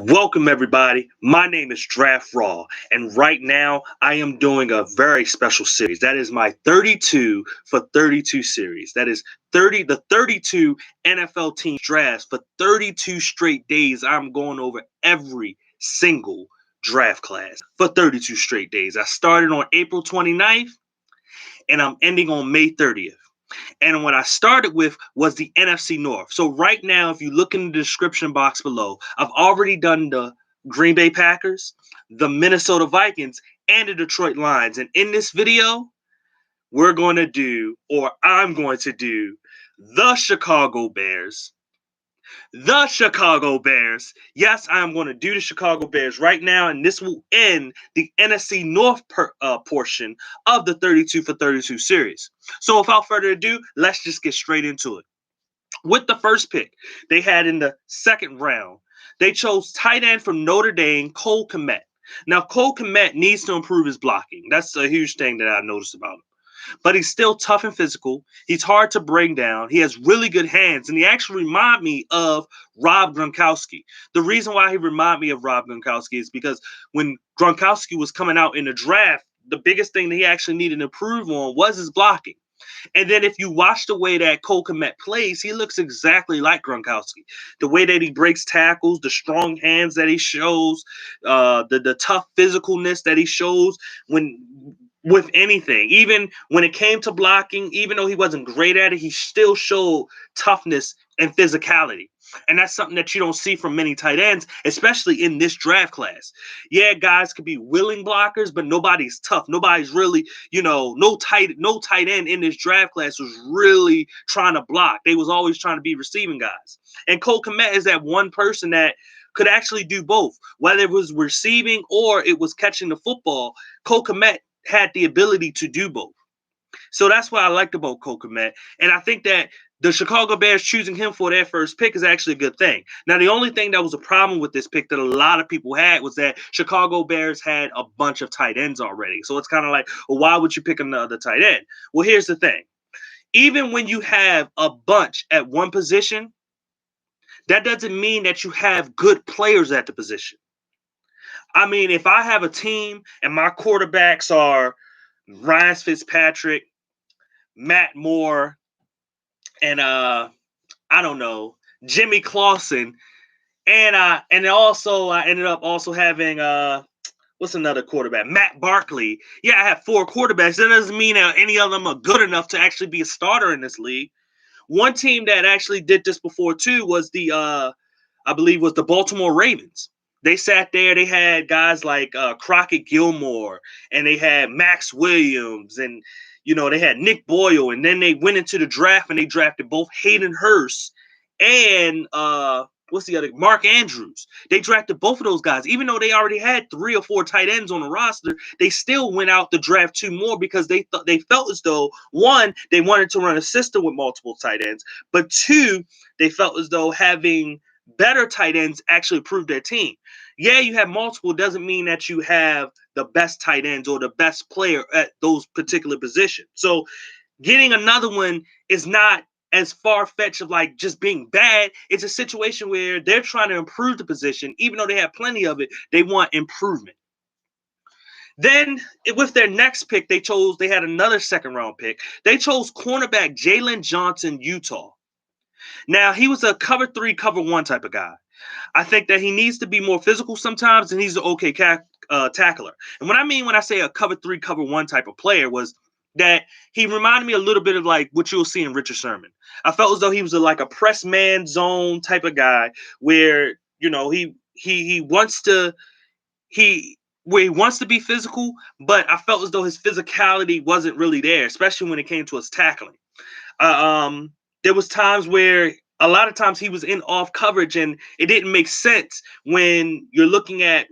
Welcome, everybody. My name is Draft Raw, and right now I am doing a very special series. That is my 32 for 32 series. That is 32 NFL team drafts for 32 straight days. I'm going over every single draft class for 32 straight days. I started on April 29th, and I'm ending on May 30th. And what I started with was the NFC North. So right now, if you look in the description box below, I've already done the Green Bay Packers, the Minnesota Vikings, and the Detroit Lions. And in this video, I'm going to do the Chicago Bears. The Chicago Bears. Yes, I am going to do the Chicago Bears right now, and this will end the NFC North portion of the 32 for 32 series. So without further ado, let's just get straight into it. With the first pick they had in the second round, they chose tight end from Notre Dame, Cole Kmet. Now, Cole Kmet needs to improve his blocking. That's a huge thing that I noticed about him. But he's still tough and physical. He's hard to bring down. He has really good hands, and he actually reminds me of Rob Gronkowski. The reason why he reminds me of Rob Gronkowski is because when Gronkowski was coming out in the draft, the biggest thing that he actually needed to improve on was his blocking. And then if you watch the way that Cole Kmet plays, he looks exactly like Gronkowski. The way that he breaks tackles, the strong hands that he shows, the tough physicalness that he shows with anything. Even when it came to blocking, even though he wasn't great at it, he still showed toughness and physicality. And that's something that you don't see from many tight ends, especially in this draft class. Yeah, guys could be willing blockers, but nobody's tough. Nobody's really, no tight end in this draft class was really trying to block. They was always trying to be receiving guys. And Cole Kmet is that one person that could actually do both. Whether it was receiving or it was catching the football, Cole Kmet had the ability to do both. So that's what I liked about Cole Kmet. And I think that the Chicago Bears choosing him for their first pick is actually a good thing. Now, the only thing that was a problem with this pick that a lot of people had was that Chicago Bears had a bunch of tight ends already. So it's kind of like, well, why would you pick another tight end? Well, here's the thing. Even when you have a bunch at one position, that doesn't mean that you have good players at the position. I mean, if I have a team and my quarterbacks are Ryan Fitzpatrick, Matt Moore, and I don't know, Jimmy Clausen, and also I ended up also having what's another quarterback? Matt Barkley. Yeah, I have 4 quarterbacks. That doesn't mean that any of them are good enough to actually be a starter in this league. One team that actually did this before too was I believe was the Baltimore Ravens. They sat there. They had guys like Crockett Gilmore, and they had Max Williams, and they had Nick Boyle, and then they went into the draft and they drafted both Hayden Hurst and what's the other? Mark Andrews. They drafted both of those guys, even though they already had 3 or 4 tight ends on the roster. They still went out to draft 2 more because they felt as though, one, they wanted to run a system with multiple tight ends, but 2, they felt as though having better tight ends actually improved their team. Yeah, you have multiple doesn't mean that you have the best tight ends or the best player at those particular positions. So getting another one is not as far-fetched of like just being bad. It's a situation where they're trying to improve the position. Even though they have plenty of it, they want improvement. Then with their next pick, they had another second-round pick. They chose cornerback Jaylen Johnson, Utah. Now, he was a cover 3, cover 1 type of guy. I think that he needs to be more physical sometimes, and he's an okay tackler. And what I mean when I say a cover 3, cover 1 type of player was that he reminded me a little bit of like what you'll see in Richard Sherman. I felt as though he was like a press man zone type of guy where, he wants to be physical, but I felt as though his physicality wasn't really there, especially when it came to his tackling. There was times where a lot of times he was in off coverage, and it didn't make sense when you're looking at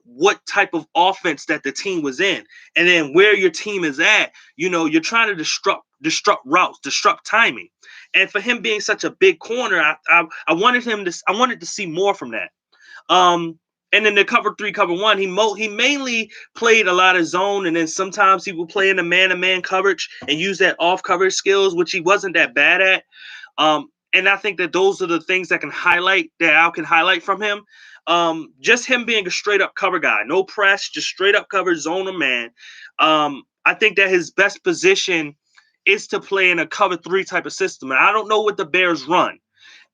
what type of offense that the team was in, and then where your team is at. You're trying to disrupt routes, disrupt timing, and for him being such a big corner, I wanted to see more from that. And then the cover 3, cover 1, he mainly played a lot of zone, and then sometimes he would play in the man-to-man coverage and use that off-coverage skills, which he wasn't that bad at. And I think that those are the things that I can highlight from him. Just him being a straight up cover guy, no press, just straight up cover zone a man. I think that his best position is to play in a cover 3 type of system. And I don't know what the Bears run,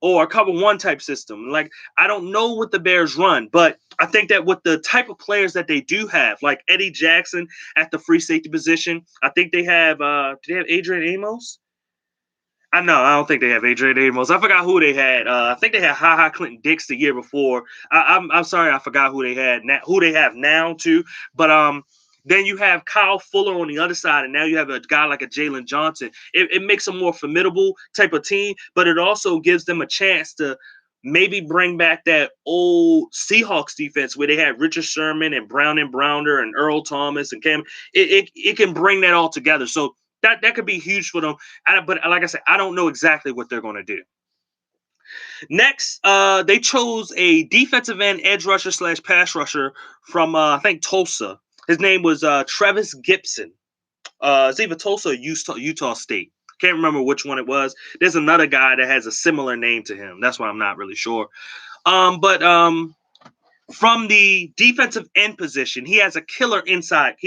or a cover 1 type system. Like, I don't know what the Bears run, but I think that with the type of players that they do have, like Eddie Jackson at the free safety position, I think they have, do they have Adrian Amos? I don't think they have Adrian Amos. I forgot who they had. I think they had Ha Clinton Dix the year before. I'm sorry, I forgot who they had now, who they have now too. But then you have Kyle Fuller on the other side, and now you have a guy like a Jaylen Johnson. It makes a more formidable type of team, but it also gives them a chance to maybe bring back that old Seahawks defense where they had Richard Sherman and Brown and Browner and Earl Thomas and Cam. It can bring that all together. So that could be huge for them. But like I said, I don't know exactly what they're going to do. Next, they chose a defensive end edge rusher / pass rusher from, I think, Tulsa. His name was Travis Gibson. It's either Tulsa or Utah State. Can't remember which one it was. There's another guy that has a similar name to him. That's why I'm not really sure. But from the defensive end position, he has killer inside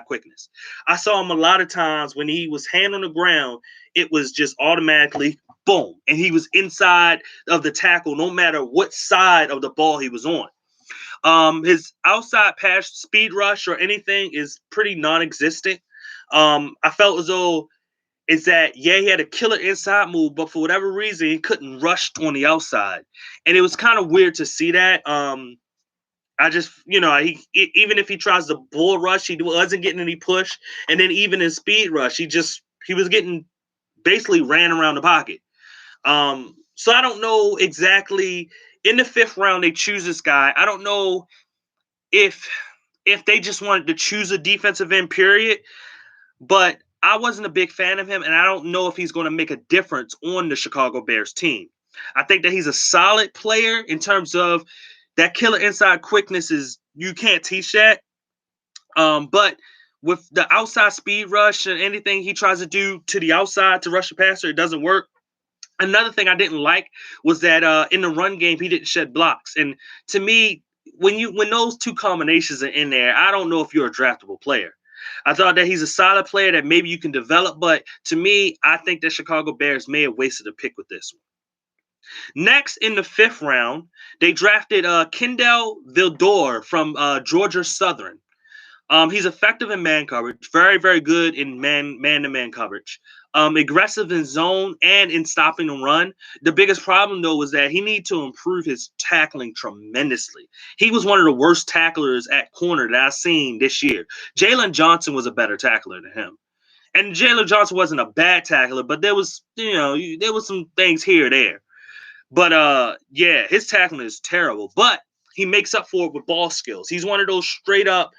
quickness. I saw him a lot of times when he was hand on the ground, it was just automatically boom, and he was inside of the tackle no matter what side of the ball he was on. His outside pass speed rush or anything is pretty non-existent. I felt as though is that, he had a killer inside move, but for whatever reason, he couldn't rush on the outside. And it was kind of weird to see that. I just, even if he tries to bull rush, he wasn't getting any push. And then even in speed rush, he was getting basically ran around the pocket. So I don't know exactly. In the 5th round, they choose this guy. I don't know if they just wanted to choose a defensive end, period. But I wasn't a big fan of him, and I don't know if he's going to make a difference on the Chicago Bears team. I think that he's a solid player in terms of that killer inside quickness you can't teach that. But with the outside speed rush and anything he tries to do to the outside to rush the passer, it doesn't work. Another thing I didn't like was that in the run game, he didn't shed blocks. And to me, when those two combinations are in there, I don't know if you're a draftable player. I thought that he's a solid player that maybe you can develop, but to me, I think the Chicago Bears may have wasted a pick with this one. Next, in the 5th round, they drafted Kendall Vildor from Georgia Southern. He's effective in man coverage, very, very good in man-to-man coverage. Aggressive in zone and in stopping the run. The biggest problem, though, was that he needed to improve his tackling tremendously. He was one of the worst tacklers at corner that I've seen this year. Jaylen Johnson was a better tackler than him. And Jaylen Johnson wasn't a bad tackler, but there was some things here or there. But, his tackling is terrible. But he makes up for it with ball skills. He's one of those straight-up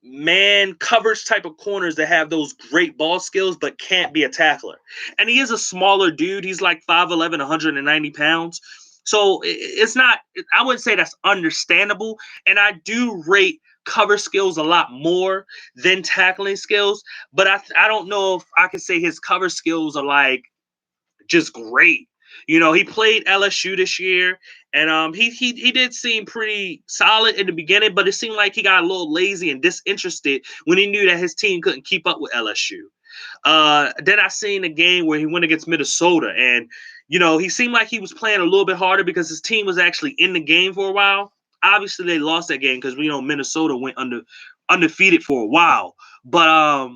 man coverage type of corners that have those great ball skills but can't be a tackler. And he is a smaller dude. He's like 5'11", 190 pounds. So it's not, I wouldn't say that's understandable. And I do rate cover skills a lot more than tackling skills. But I don't know if I can say his cover skills are like just great. He played LSU this year, and he did seem pretty solid in the beginning, but it seemed like he got a little lazy and disinterested when he knew that his team couldn't keep up with LSU. Then I seen a game where he went against Minnesota, and he seemed like he was playing a little bit harder because his team was actually in the game for a while. Obviously, they lost that game because Minnesota went undefeated for a while, but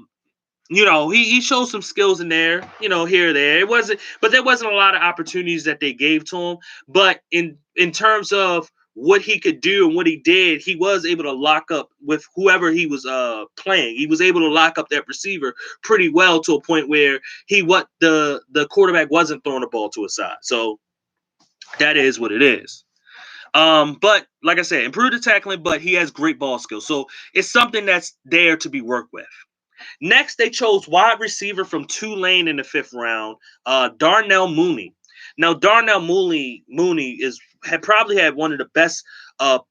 he showed some skills in there, here or there. But there wasn't a lot of opportunities that they gave to him. But in terms of what he could do and what he did, he was able to lock up with whoever he was playing. He was able to lock up that receiver pretty well to a point where the quarterback wasn't throwing the ball to his side. So that is what it is. But like I said, improved the tackling, but he has great ball skills. So it's something that's there to be worked with. Next, they chose wide receiver from Tulane in the 5th round, Darnell Moon. Now, Darnell Moon probably had one of the best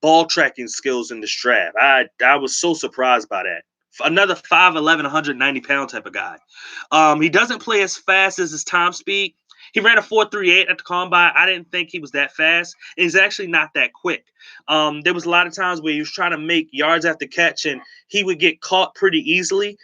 ball tracking skills in this draft. I was so surprised by that. Another 5'11", 190 pound type of guy. He doesn't play as fast as his time speed. He ran a 4.38 at the combine. I didn't think he was that fast. And he's actually not that quick. There was a lot of times where he was trying to make yards after catch, and he would get caught pretty easily.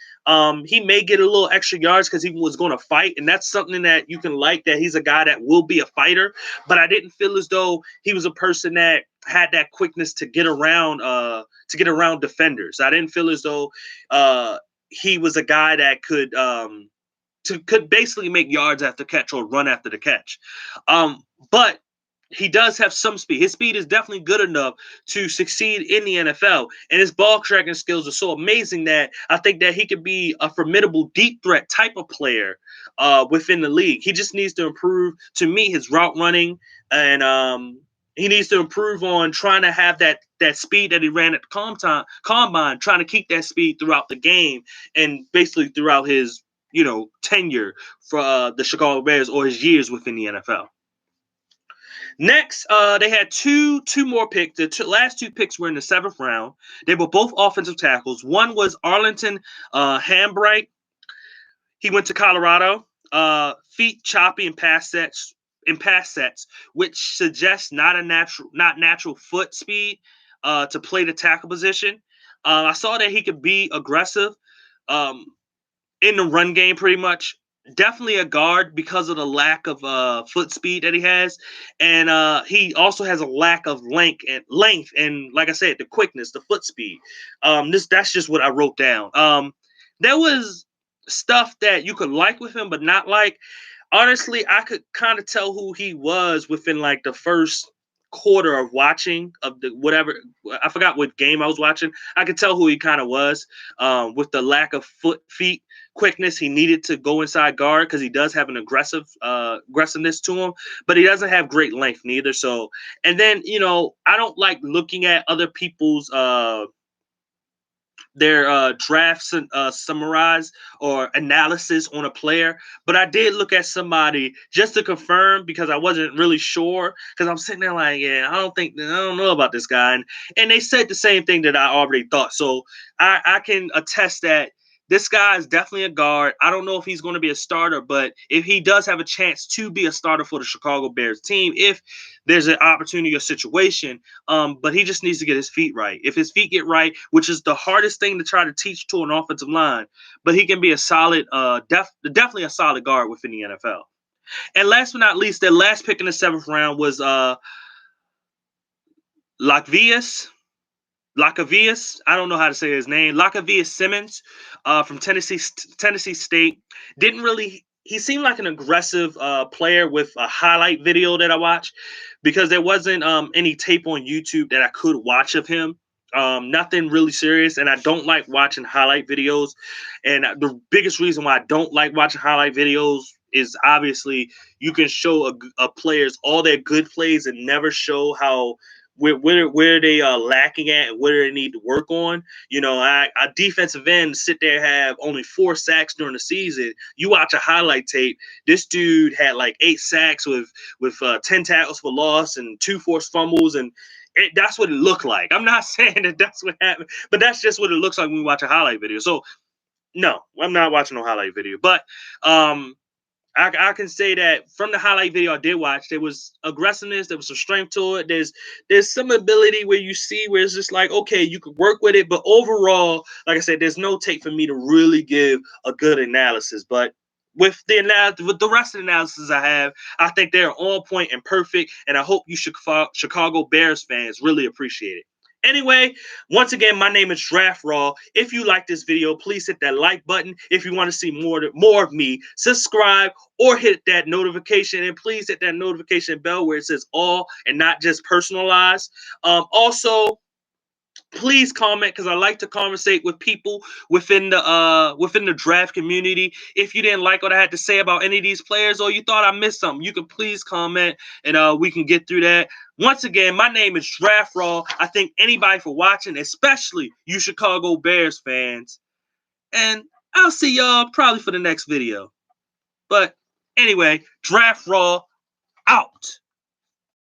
He may get a little extra yards because he was going to fight, and that's something that you can like, that he's a guy that will be a fighter. But I didn't feel as though he was a person that had that quickness to get around defenders. I didn't feel as though he was a guy that could basically make yards after catch or run after the catch. But he does have some speed. His speed is definitely good enough to succeed in the NFL. And his ball tracking skills are so amazing that I think that he could be a formidable deep threat type of player within the league. He just needs to improve, to me, his route running, and he needs to improve on trying to have that speed that he ran at the combine, trying to keep that speed throughout the game and basically throughout his tenure for the Chicago Bears or his years within the NFL. Next, they had two more picks. The last two picks were in the 7th round. They were both offensive tackles. One was Arlington Hambright. He went to Colorado. Feet choppy in pass sets, which suggests not natural foot speed to play the tackle position. I saw that he could be aggressive in the run game, pretty much. Definitely a guard because of the lack of foot speed that he has, and he also has a lack of length, and like I said, the quickness, the foot speed. That's just what I wrote down. There was stuff that you could like with him, but not like. Honestly, I could kind of tell who he was within like the first quarter of watching of the whatever. I forgot what game I was watching. I could tell who he kind of was with the lack of feet quickness. He needed to go inside guard because he does have an aggressiveness to him, but he doesn't have great length neither. So, and then I don't like looking at other people's their drafts summarize or analysis on a player, but I did look at somebody just to confirm because I wasn't really sure, because I'm sitting there like, yeah, I don't know about this guy, and they said the same thing that I already thought. So I can attest that this guy is definitely a guard. I don't know if he's going to be a starter, but if he does have a chance to be a starter for the Chicago Bears team, if there's an opportunity or situation, but he just needs to get his feet right. If his feet get right, which is the hardest thing to try to teach to an offensive line, but he can be a solid, definitely a solid guard within the NFL. And last but not least, their last pick in the 7th round was Lakavius, I don't know how to say his name. Lakavius Simmons from Tennessee State. He seemed like an aggressive player with a highlight video that I watched, because there wasn't any tape on YouTube that I could watch of him. Nothing really serious, and I don't like watching highlight videos. And the biggest reason why I don't like watching highlight videos is obviously you can show a players all their good plays and never show how where they are lacking at and where they need to work on. A defensive end sit there, have only 4 sacks during the season. You watch a highlight tape, this dude had like 8 sacks with 10 tackles for loss and 2 forced fumbles, and that's what it looked like. I'm not saying that that's what happened, but that's just what it looks like when we watch a highlight video. So no, I'm not watching no highlight video, but I can say that from the highlight video I did watch, there was aggressiveness, there was some strength to it. There's some ability where you see where it's just like, okay, you could work with it, but overall, like I said, there's no tape for me to really give a good analysis. But with the rest of the analysis I have, I think they're on point and perfect, and I hope you Chicago Bears fans really appreciate it. Anyway, once again, my name is Draft Raw. If you like this video, please hit that like button. If you want to see more of me, subscribe or hit that notification, and please hit that notification bell where it says all and not just personalized. Also, please comment, because I like to conversate with people within the draft community. If you didn't like what I had to say about any of these players, or you thought I missed something, you can please comment, and we can get through that. Once again, my name is Draft Raw. I thank anybody for watching, especially you Chicago Bears fans. And I'll see y'all probably for the next video. But anyway, Draft Raw out.